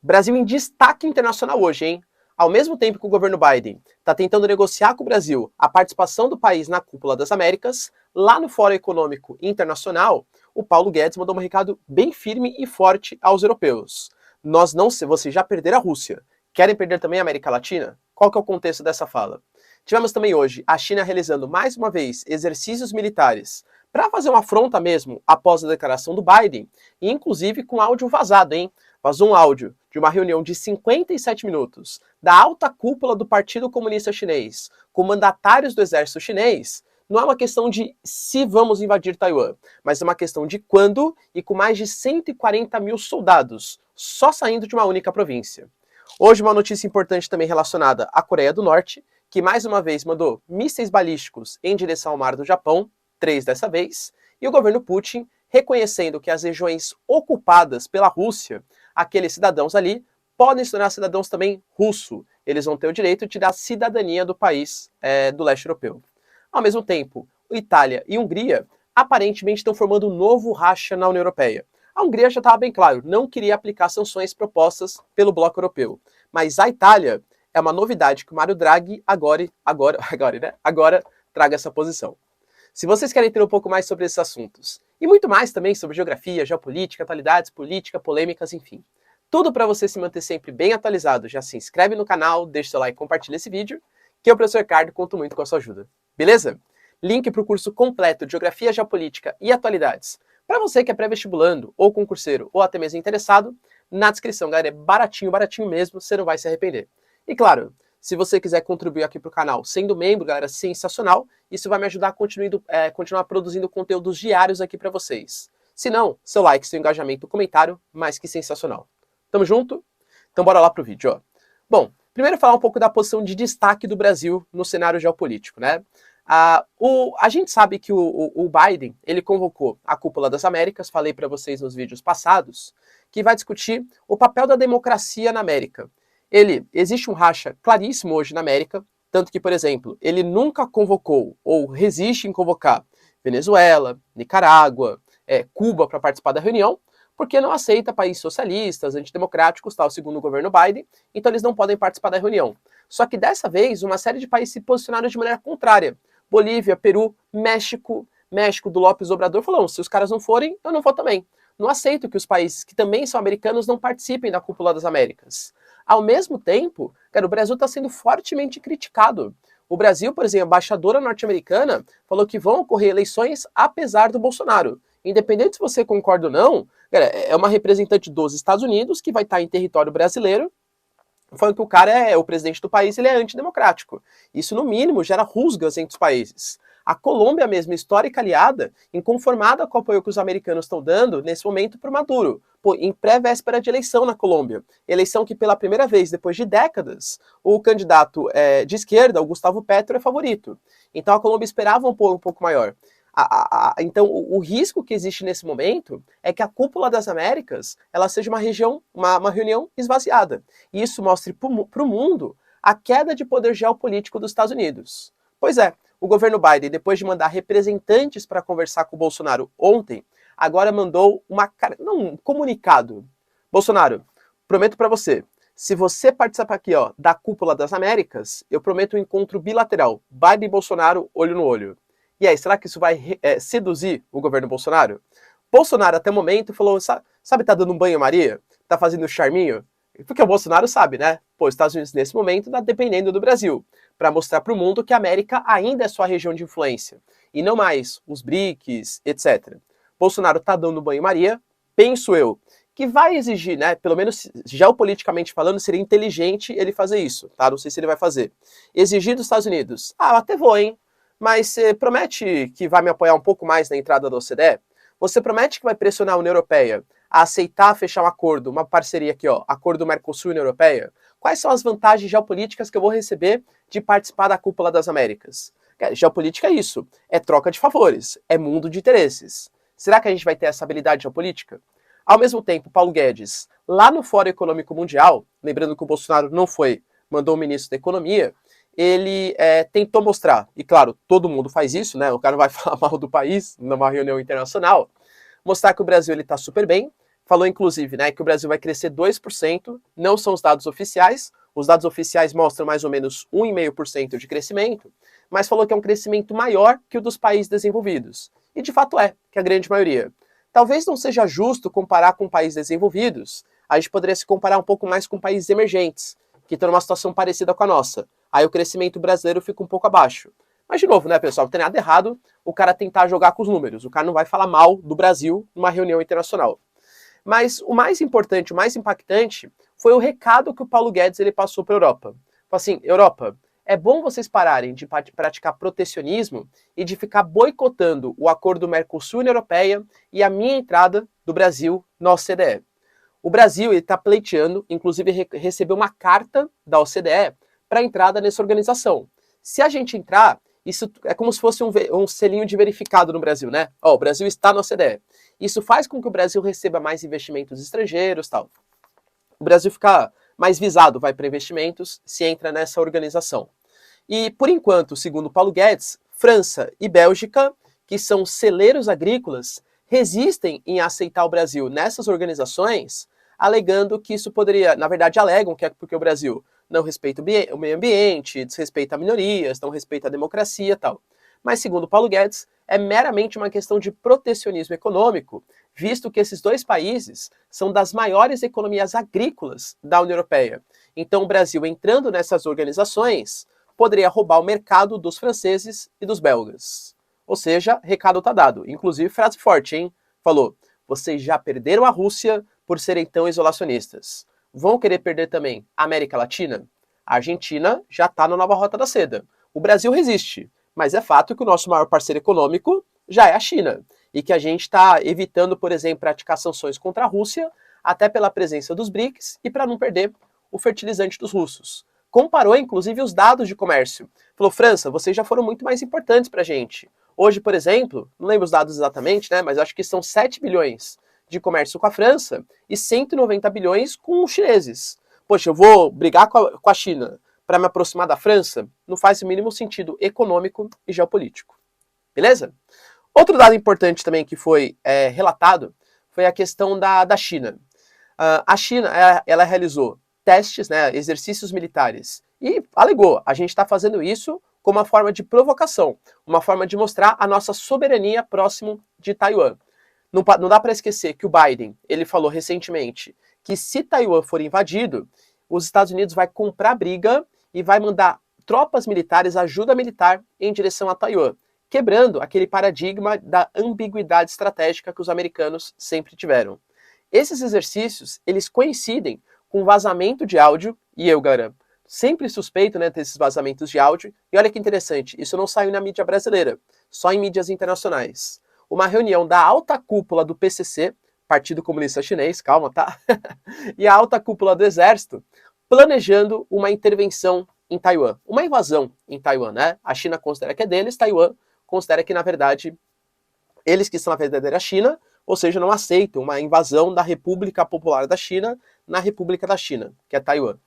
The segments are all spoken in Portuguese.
Brasil em destaque internacional hoje, hein? Ao mesmo tempo que o governo Biden está tentando negociar com o Brasil a participação do país na Cúpula das Américas, lá no Fórum Econômico Internacional, o Paulo Guedes mandou um recado bem firme e forte aos europeus. Nós não, vocês já perderam a Rússia. Querem perder também a América Latina? Qual que é o contexto dessa fala? Tivemos também hoje a China realizando mais uma vez exercícios militares para fazer uma afronta mesmo após a declaração do Biden, e inclusive com áudio vazado, hein? Vazou um áudio de uma reunião de 57 minutos da alta cúpula do Partido Comunista Chinês com mandatários do exército chinês. Não é uma questão de se vamos invadir Taiwan, mas é uma questão de quando e com mais de 140 mil soldados só saindo de uma única província. Hoje uma notícia importante também relacionada à Coreia do Norte, que mais uma vez mandou mísseis balísticos em direção ao mar do Japão, 3 dessa vez, e o governo Putin reconhecendo que as regiões ocupadas pela Rússia, aqueles cidadãos ali, podem se tornar cidadãos também russos. Eles vão ter o direito de tirar a cidadania do país do leste europeu. Ao mesmo tempo, Itália e Hungria aparentemente estão formando um novo racha na União Europeia. A Hungria já estava bem claro, não queria aplicar sanções propostas pelo bloco europeu. Mas a Itália é uma novidade que o Mário Draghi agora traga essa posição. Se vocês querem ter um pouco mais sobre esses assuntos, e muito mais também sobre geografia, geopolítica, atualidades, política, polêmicas, enfim. Tudo para você se manter sempre bem atualizado, já se inscreve no canal, deixa seu like e compartilha esse vídeo, que eu, professor Ricardo, conto muito com a sua ajuda. Beleza? Link para o curso completo de Geografia, Geopolítica e Atualidades, para você que é pré-vestibulando, ou concurseiro, ou até mesmo interessado, na descrição, galera, é baratinho, baratinho mesmo, você não vai se arrepender. E claro, se você quiser contribuir aqui para o canal sendo membro, galera, sensacional, isso vai me ajudar a continuar produzindo conteúdos diários aqui para vocês. Se não, seu like, seu engajamento, comentário, mais que sensacional. Tamo junto? Então bora lá pro vídeo, ó. Bom, primeiro falar um pouco da posição de destaque do Brasil no cenário geopolítico, né? A gente sabe que o Biden, ele convocou a Cúpula das Américas, falei para vocês nos vídeos passados, que vai discutir o papel da democracia na América. Existe um racha claríssimo hoje na América, tanto que, por exemplo, ele nunca convocou ou resiste em convocar Venezuela, Nicarágua, Cuba para participar da reunião, porque não aceita países socialistas, antidemocráticos, tal, segundo o governo Biden, então eles não podem participar da reunião. Só que dessa vez, uma série de países se posicionaram de maneira contrária. Bolívia, Peru, México do López Obrador falou, se os caras não forem, eu não vou também. Não aceito que os países que também são americanos não participem da Cúpula das Américas. Ao mesmo tempo, cara, o Brasil está sendo fortemente criticado. O Brasil, por exemplo, a embaixadora norte-americana falou que vão ocorrer eleições apesar do Bolsonaro. Independente se você concorda ou não, cara, é uma representante dos Estados Unidos que vai estar em território brasileiro, falando que o cara o presidente do país, ele é antidemocrático. Isso, no mínimo, gera rusgas entre os países. A Colômbia mesmo, histórica aliada, inconformada com o apoio que os americanos estão dando, nesse momento, para o Maduro. Pô, em pré-véspera de eleição na Colômbia. Eleição que, pela primeira vez, depois de décadas, o candidato de esquerda, o Gustavo Petro, é favorito. Então a Colômbia esperava um pouco maior. Então, o risco que existe nesse momento é que a Cúpula das Américas ela seja uma reunião esvaziada. E isso mostre para o mundo a queda de poder geopolítico dos Estados Unidos. Pois é, o governo Biden, depois de mandar representantes para conversar com o Bolsonaro ontem, agora mandou um comunicado. Bolsonaro, prometo para você, se você participar aqui da Cúpula das Américas, eu prometo um encontro bilateral, Biden e Bolsonaro, olho no olho. E aí, será que isso vai seduzir o governo Bolsonaro? Bolsonaro, até o momento, falou, sabe, tá dando um banho-maria? Tá fazendo charminho? Porque o Bolsonaro sabe, né? Pô, os Estados Unidos, nesse momento, tá dependendo do Brasil, para mostrar para o mundo que a América ainda é sua região de influência, e não mais os BRICS, etc. Bolsonaro tá dando banho-maria, penso eu, que vai exigir, né, pelo menos geopoliticamente falando, seria inteligente ele fazer isso, tá? Não sei se ele vai fazer. Exigir dos Estados Unidos, até vou, hein? Mas você promete que vai me apoiar um pouco mais na entrada da OCDE? Você promete que vai pressionar a União Europeia a aceitar fechar um acordo, uma parceria aqui, acordo Mercosul e União Europeia? Quais são as vantagens geopolíticas que eu vou receber de participar da Cúpula das Américas? Geopolítica é isso, é troca de favores, é mundo de interesses. Será que a gente vai ter essa habilidade geopolítica? Ao mesmo tempo, Paulo Guedes, lá no Fórum Econômico Mundial, lembrando que o Bolsonaro não foi, mandou o ministro da Economia, ele tentou mostrar, e claro, todo mundo faz isso, né? O cara não vai falar mal do país numa reunião internacional, mostrar que o Brasil está super bem, falou inclusive, né, que o Brasil vai crescer 2%, não são os dados oficiais mostram mais ou menos 1,5% de crescimento, mas falou que é um crescimento maior que o dos países desenvolvidos. E de fato é, que a grande maioria. Talvez não seja justo comparar com países desenvolvidos, a gente poderia se comparar um pouco mais com países emergentes, que estão numa situação parecida com a nossa. Aí o crescimento brasileiro fica um pouco abaixo. Mas, de novo, né, pessoal, não tem nada errado o cara tentar jogar com os números. O cara não vai falar mal do Brasil numa reunião internacional. Mas o mais importante, o mais impactante, foi o recado que o Paulo Guedes ele passou para a Europa. Falou assim, Europa, é bom vocês pararem de praticar protecionismo e de ficar boicotando o acordo do Mercosul-União Europeia e a minha entrada do Brasil na OCDE. O Brasil está pleiteando, inclusive recebeu uma carta da OCDE para entrada nessa organização. Se a gente entrar, isso é como se fosse um selinho de verificado no Brasil, né? Ó, o Brasil está na OCDE. Isso faz com que o Brasil receba mais investimentos estrangeiros, tal. O Brasil fica mais visado, vai para investimentos, se entra nessa organização. E, por enquanto, segundo Paulo Guedes, França e Bélgica, que são celeiros agrícolas, resistem em aceitar o Brasil nessas organizações, alegando que isso poderia, na verdade alegam que é porque o Brasil não respeita o meio ambiente, desrespeita minorias, não respeita a democracia e tal. Mas, segundo Paulo Guedes, é meramente uma questão de protecionismo econômico, visto que esses dois países são das maiores economias agrícolas da União Europeia. Então, o Brasil, entrando nessas organizações, poderia roubar o mercado dos franceses e dos belgas. Ou seja, recado tá dado. Inclusive, frase forte, hein? Falou, vocês já perderam a Rússia por serem tão isolacionistas. Vão querer perder também a América Latina? A Argentina já está na nova Rota da Seda. O Brasil resiste, mas é fato que o nosso maior parceiro econômico já é a China. E que a gente está evitando, por exemplo, praticar sanções contra a Rússia, até pela presença dos BRICS e para não perder o fertilizante dos russos. Comparou, inclusive, os dados de comércio. Falou, França, vocês já foram muito mais importantes para a gente. Hoje, por exemplo, não lembro os dados exatamente, né, mas acho que são 7 bilhões de comércio com a França e 190 bilhões com os chineses. Poxa, eu vou brigar com a China para me aproximar da França? Não faz o mínimo sentido econômico e geopolítico. Beleza? Outro dado importante também que foi relatado foi a questão da China. A China, ela realizou testes, né, exercícios militares, e alegou, a gente está fazendo isso como uma forma de provocação, uma forma de mostrar a nossa soberania próximo de Taiwan. Não dá para esquecer que o Biden, ele falou recentemente que se Taiwan for invadido, os Estados Unidos vai comprar briga e vai mandar tropas militares, ajuda militar em direção a Taiwan, quebrando aquele paradigma da ambiguidade estratégica que os americanos sempre tiveram. Esses exercícios, eles coincidem com vazamento de áudio, e eu, galera, sempre suspeito, né, desses vazamentos de áudio, e olha que interessante, isso não saiu na mídia brasileira, só em mídias internacionais. Uma reunião da alta cúpula do PCC, Partido Comunista Chinês, calma, tá? E a alta cúpula do Exército, planejando uma intervenção em Taiwan, uma invasão em Taiwan, né? A China considera que é deles, Taiwan considera que, na verdade, eles que são a verdadeira China, ou seja, não aceitam uma invasão da República Popular da China na República da China, que é Taiwan.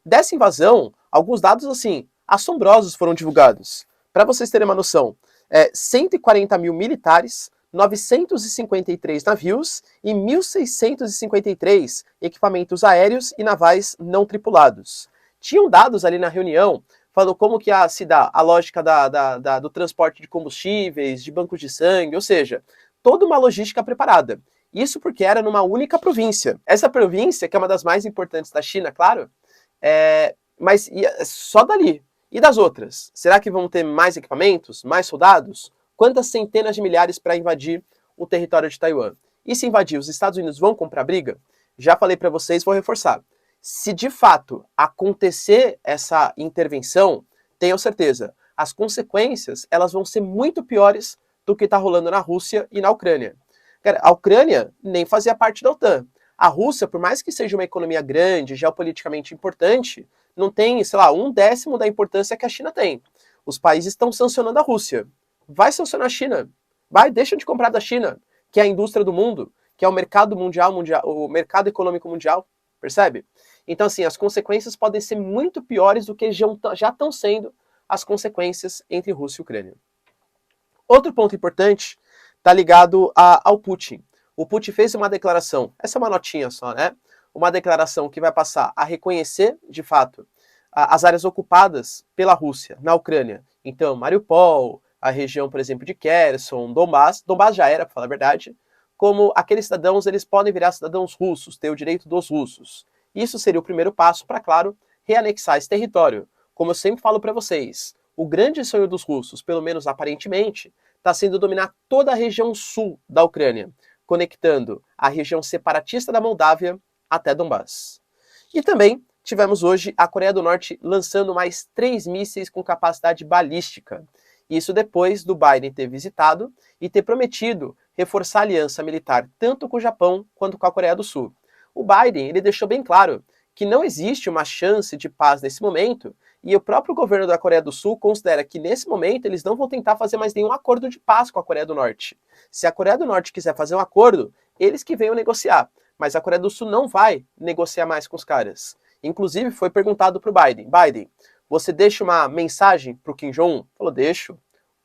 Dessa invasão, alguns dados, assim, assombrosos foram divulgados. Para vocês terem uma noção, 140 mil militares, 953 navios e 1.653 equipamentos aéreos e navais não tripulados. Tinham dados ali na reunião, falando como que se dá a lógica do transporte de combustíveis, de bancos de sangue, ou seja, toda uma logística preparada. Isso porque era numa única província. Essa província, que é uma das mais importantes da China, claro, mas só dali. E das outras? Será que vão ter mais equipamentos, mais soldados? Quantas centenas de milhares para invadir o território de Taiwan? E se invadir, os Estados Unidos vão comprar briga? Já falei para vocês, vou reforçar. Se de fato acontecer essa intervenção, tenham certeza, as consequências elas vão ser muito piores do que está rolando na Rússia e na Ucrânia. Cara, a Ucrânia nem fazia parte da OTAN. A Rússia, por mais que seja uma economia grande, geopoliticamente importante, não tem, sei lá, 1/10 da importância que a China tem. Os países estão sancionando a Rússia. Vai sancionar a China. Vai, deixa de comprar da China, que é a indústria do mundo, que é o mercado mundial, o mercado econômico mundial. Percebe? Então, assim, as consequências podem ser muito piores do que já estão sendo as consequências entre Rússia e Ucrânia. Outro ponto importante está ligado ao Putin. o Putin fez uma declaração, essa é uma notinha só, né? Uma declaração que vai passar a reconhecer, de fato, as áreas ocupadas pela Rússia na Ucrânia. Então, Mariupol, a região, por exemplo, de Kherson, Donbass já era, para falar a verdade, como aqueles cidadãos, eles podem virar cidadãos russos, ter o direito dos russos. Isso seria o primeiro passo para, claro, reanexar esse território. Como eu sempre falo para vocês, o grande sonho dos russos, pelo menos aparentemente, está sendo dominar toda a região sul da Ucrânia, conectando a região separatista da Moldávia até Donbass. E também tivemos hoje a Coreia do Norte lançando mais 3 mísseis com capacidade balística. Isso depois do Biden ter visitado e ter prometido reforçar a aliança militar tanto com o Japão quanto com a Coreia do Sul. O Biden ele deixou bem claro que não existe uma chance de paz nesse momento e o próprio governo da Coreia do Sul considera que nesse momento eles não vão tentar fazer mais nenhum acordo de paz com a Coreia do Norte. Se a Coreia do Norte quiser fazer um acordo, eles que venham negociar, mas a Coreia do Sul não vai negociar mais com os caras. Inclusive foi perguntado para o Biden, você deixa uma mensagem para o Kim Jong-un? Falou, deixo.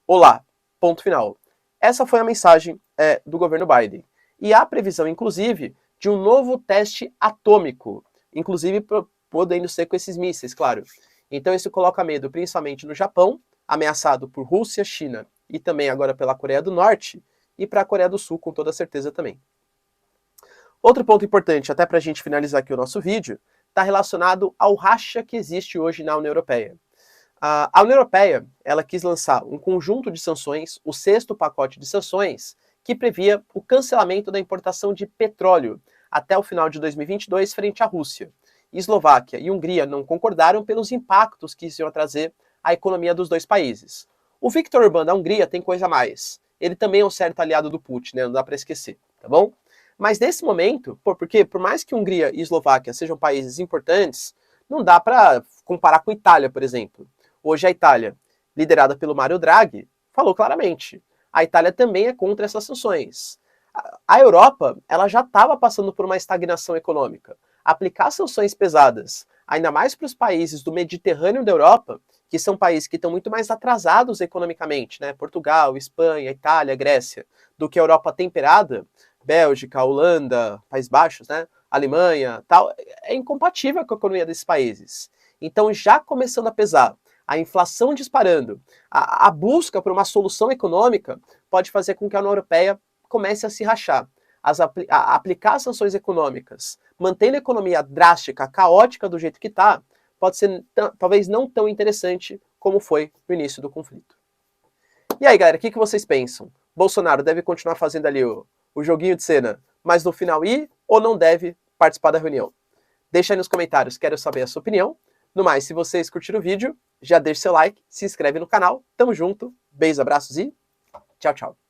Olá, ponto final. Essa foi a mensagem do governo Biden. E há previsão, inclusive, de um novo teste atômico, inclusive podendo ser com esses mísseis, claro. Então isso coloca medo principalmente no Japão, ameaçado por Rússia, China e também agora pela Coreia do Norte, e para a Coreia do Sul com toda certeza também. Outro ponto importante, até para a gente finalizar aqui o nosso vídeo, está relacionado ao racha que existe hoje na União Europeia. A União Europeia ela quis lançar um conjunto de sanções, o 6º pacote de sanções, que previa o cancelamento da importação de petróleo até o final de 2022 frente à Rússia. Eslováquia e Hungria não concordaram pelos impactos que isso ia trazer à economia dos dois países. O Viktor Orbán da Hungria tem coisa a mais. Ele também é um certo aliado do Putin, né? Não dá para esquecer, tá bom? Mas nesse momento, porque por mais que Hungria e Eslováquia sejam países importantes, não dá para comparar com a Itália, por exemplo. Hoje a Itália, liderada pelo Mario Draghi, falou claramente, a Itália também é contra essas sanções. A Europa, ela já estava passando por uma estagnação econômica. Aplicar sanções pesadas, ainda mais para os países do Mediterrâneo da Europa, que são países que estão muito mais atrasados economicamente, né? Portugal, Espanha, Itália, Grécia, do que a Europa temperada, Bélgica, Holanda, Países Baixos, né? Alemanha, tal, é incompatível com a economia desses países. Então, já começando a pesar, a inflação disparando, a busca por uma solução econômica pode fazer com que a União Europeia comece a se rachar. Aplicar sanções econômicas, mantendo a economia drástica, caótica do jeito que está, pode ser talvez não tão interessante como foi no início do conflito. E aí, galera, o que vocês pensam? Bolsonaro deve continuar fazendo ali o joguinho de cena, mas no final ir ou não deve participar da reunião? Deixa aí nos comentários, quero saber a sua opinião. No mais, se vocês curtiram o vídeo, já deixa seu like, se inscreve no canal. Tamo junto, beijos, abraços e tchau, tchau.